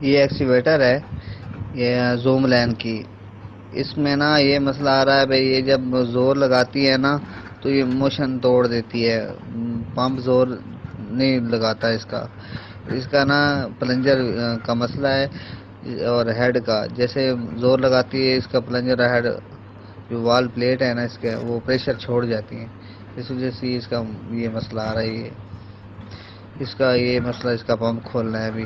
ये एक्सीवेटर है, ये जूम लैन की। इसमें ना ये मसला आ रहा है भाई, ये जब जोर लगाती है ना तो ये मोशन तोड़ देती है। पंप जोर नहीं लगाता इसका। इसका ना प्लंजर का मसला है, और हेड का। जैसे जोर लगाती है इसका प्लंजर हेड, जो वाल प्लेट है ना इसके, वो प्रेशर छोड़ जाती है। इस वजह से इसका ये मसला आ रहा है। इसका ये मसला, इसका पंप खोलना है अभी।